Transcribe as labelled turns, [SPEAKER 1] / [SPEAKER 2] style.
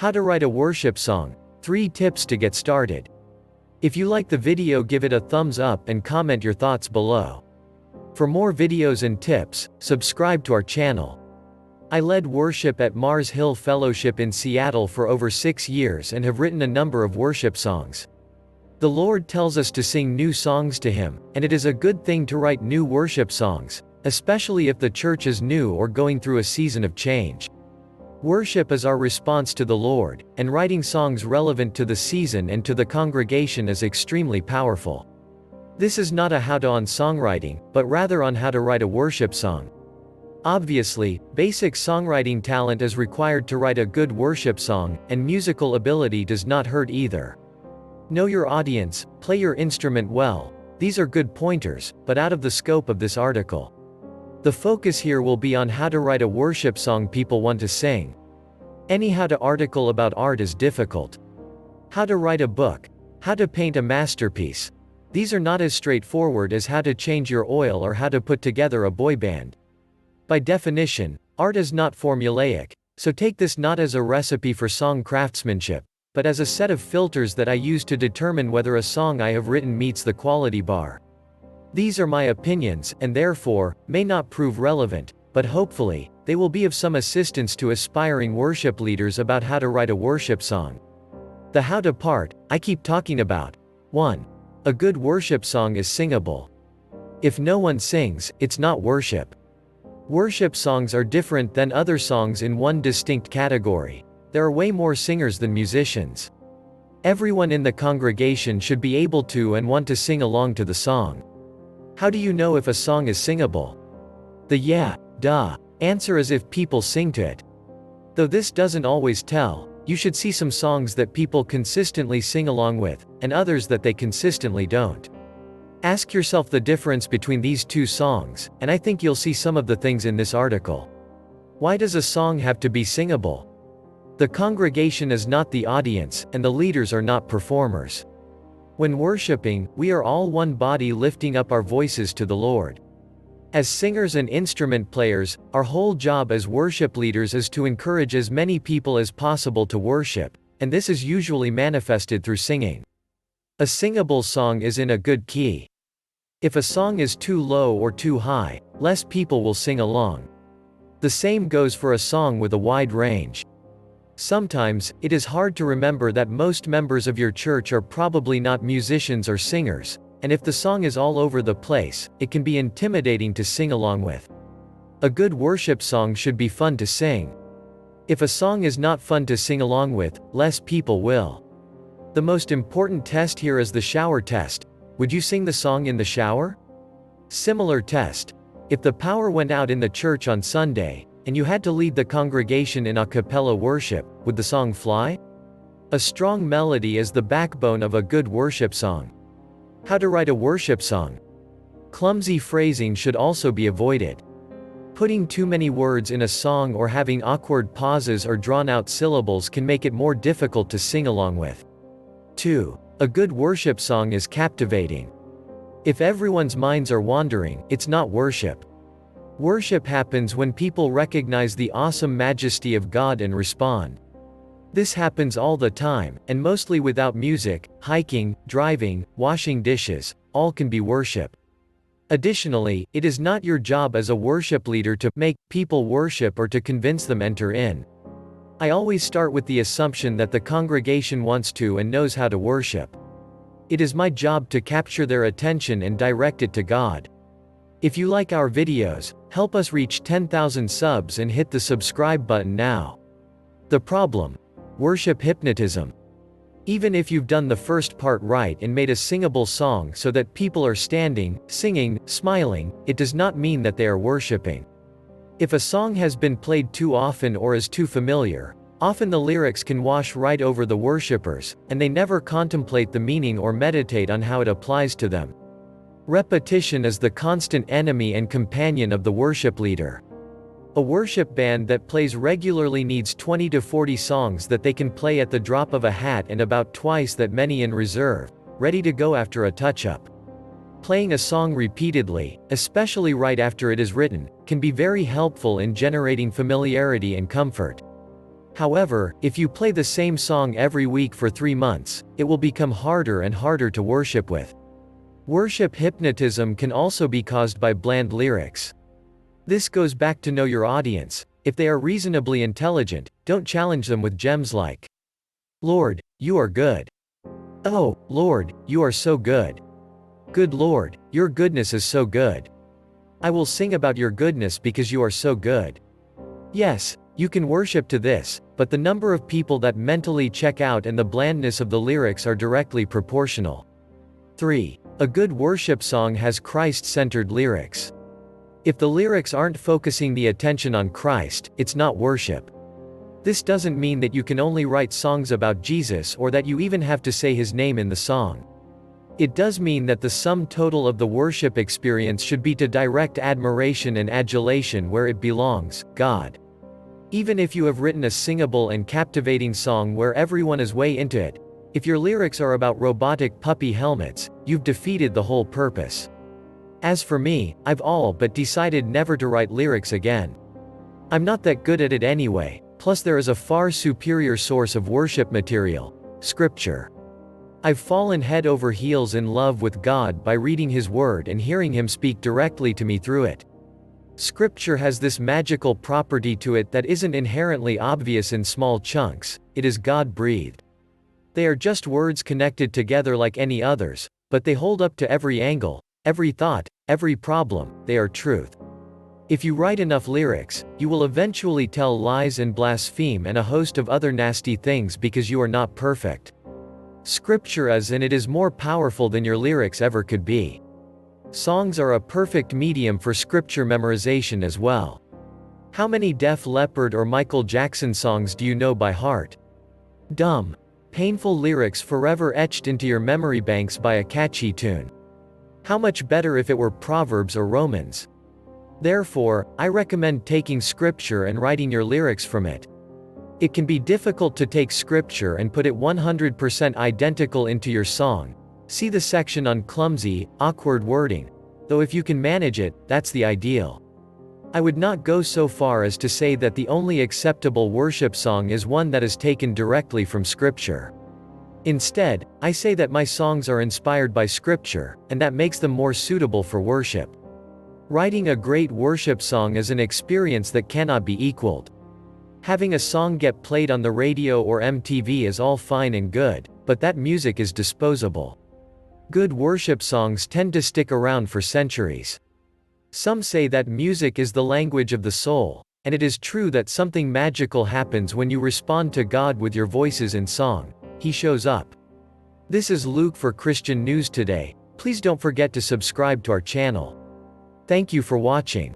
[SPEAKER 1] How to write a worship song. 3 tips to get started. If you like the video, give it a thumbs up and comment your thoughts below. For more videos and tips, subscribe to our channel. I led worship at Mars Hill Fellowship in Seattle for over 6 years and have written a number of worship songs. The Lord tells us to sing new songs to Him, and it is a good thing to write new worship songs, especially if the church is new or going through a season of change. Worship is our response to the Lord, and writing songs relevant to the season and to the congregation is extremely powerful. This is not a how-to on songwriting, but rather on how to write a worship song. Obviously, basic songwriting talent is required to write a good worship song, and musical ability does not hurt either. Know your audience, play your instrument well. These are good pointers, but out of the scope of this article. The focus here will be on how to write a worship song people want to sing. Any how-to article about art is difficult. How to write a book. How to paint a masterpiece. These are not as straightforward as how to change your oil or how to put together a boy band. By definition, art is not formulaic, so take this not as a recipe for song craftsmanship, but as a set of filters that I use to determine whether a song I have written meets the quality bar. These are my opinions, and therefore, may not prove relevant, but hopefully, they will be of some assistance to aspiring worship leaders about how to write a worship song. The how-to part, I keep talking about. 1. A good worship song is singable. If no one sings, it's not worship. Worship songs are different than other songs in one distinct category. There are way more singers than musicians. Everyone in the congregation should be able to and want to sing along to the song. How do you know if a song is singable? The yeah, duh, answer is if people sing to it. Though this doesn't always tell, you should see some songs that people consistently sing along with, and others that they consistently don't. Ask yourself the difference between these two songs, and I think you'll see some of the things in this article. Why does a song have to be singable? The congregation is not the audience, and the leaders are not performers. When worshiping, we are all one body lifting up our voices to the Lord. As singers and instrument players, our whole job as worship leaders is to encourage as many people as possible to worship, and this is usually manifested through singing. A singable song is in a good key. If a song is too low or too high, less people will sing along. The same goes for a song with a wide range. Sometimes, it is hard to remember that most members of your church are probably not musicians or singers, and if the song is all over the place, it can be intimidating to sing along with. A good worship song should be fun to sing. If a song is not fun to sing along with, less people will. The most important test here is the shower test. Would you sing the song in the shower? Similar test. If the power went out in the church on Sunday, and you had to lead the congregation in a cappella worship, would the song fly? A strong melody is the backbone of a good worship song. How to write a worship song. Clumsy phrasing should also be avoided. Putting too many words in a song or having awkward pauses or drawn-out syllables can make it more difficult to sing along with. 2. A good worship song is captivating. If everyone's minds are wandering, it's not worship. Worship happens when people recognize the awesome majesty of God and respond. This happens all the time, and mostly without music. Hiking, driving, washing dishes, all can be worship. Additionally, it is not your job as a worship leader to make people worship or to convince them enter in. I always start with the assumption that the congregation wants to and knows how to worship. It is my job to capture their attention and direct it to God. If you like our videos, help us reach 10,000 subs and hit the subscribe button now. The problem? Worship hypnotism. Even if you've done the first part right and made a singable song so that people are standing, singing, smiling, it does not mean that they are worshiping. If a song has been played too often or is too familiar, often the lyrics can wash right over the worshipers, and they never contemplate the meaning or meditate on how it applies to them. Repetition is the constant enemy and companion of the worship leader. A worship band that plays regularly needs 20 to 40 songs that they can play at the drop of a hat and about twice that many in reserve, ready to go after a touch-up. Playing a song repeatedly, especially right after it is written, can be very helpful in generating familiarity and comfort. However, if you play the same song every week for 3 months, it will become harder and harder to worship with. Worship hypnotism can also be caused by bland lyrics. This goes back to know your audience. If they are reasonably intelligent, don't challenge them with gems like, "Lord, you are good. Oh, Lord, you are so good. Good Lord, your goodness is so good. I will sing about your goodness because you are so good." Yes, you can worship to this, but the number of people that mentally check out and the blandness of the lyrics are directly proportional. 3. A good worship song has Christ-centered lyrics. If the lyrics aren't focusing the attention on Christ, it's not worship. This doesn't mean that you can only write songs about Jesus or that you even have to say his name in the song. It does mean that the sum total of the worship experience should be to direct admiration and adulation where it belongs, God. Even if you have written a singable and captivating song where everyone is way into it, if your lyrics are about robotic puppy helmets, you've defeated the whole purpose. As for me, I've all but decided never to write lyrics again. I'm not that good at it anyway, plus there is a far superior source of worship material: Scripture. I've fallen head over heels in love with God by reading His Word and hearing Him speak directly to me through it. Scripture has this magical property to it that isn't inherently obvious in small chunks. It is God-breathed. They are just words connected together like any others, but they hold up to every angle, every thought, every problem. They are truth. If you write enough lyrics, you will eventually tell lies and blaspheme and a host of other nasty things because you are not perfect. Scripture is, and it is more powerful than your lyrics ever could be. Songs are a perfect medium for scripture memorization as well. How many Def Leppard or Michael Jackson songs do you know by heart? Dumb, painful lyrics forever etched into your memory banks by a catchy tune. How much better if it were Proverbs or Romans? Therefore, I recommend taking scripture and writing your lyrics from it. It can be difficult to take scripture and put it 100% identical into your song. See the section on clumsy, awkward wording. Though if you can manage it, that's the ideal. I would not go so far as to say that the only acceptable worship song is one that is taken directly from scripture. Instead, I say that my songs are inspired by scripture, and that makes them more suitable for worship. Writing a great worship song is an experience that cannot be equaled. Having a song get played on the radio or MTV is all fine and good, but that music is disposable. Good worship songs tend to stick around for centuries. Some say that music is the language of the soul, and it is true that something magical happens when you respond to God with your voices in song. He shows up. This is Luke for Christian News Today. Please don't forget to subscribe to our channel. Thank you for watching.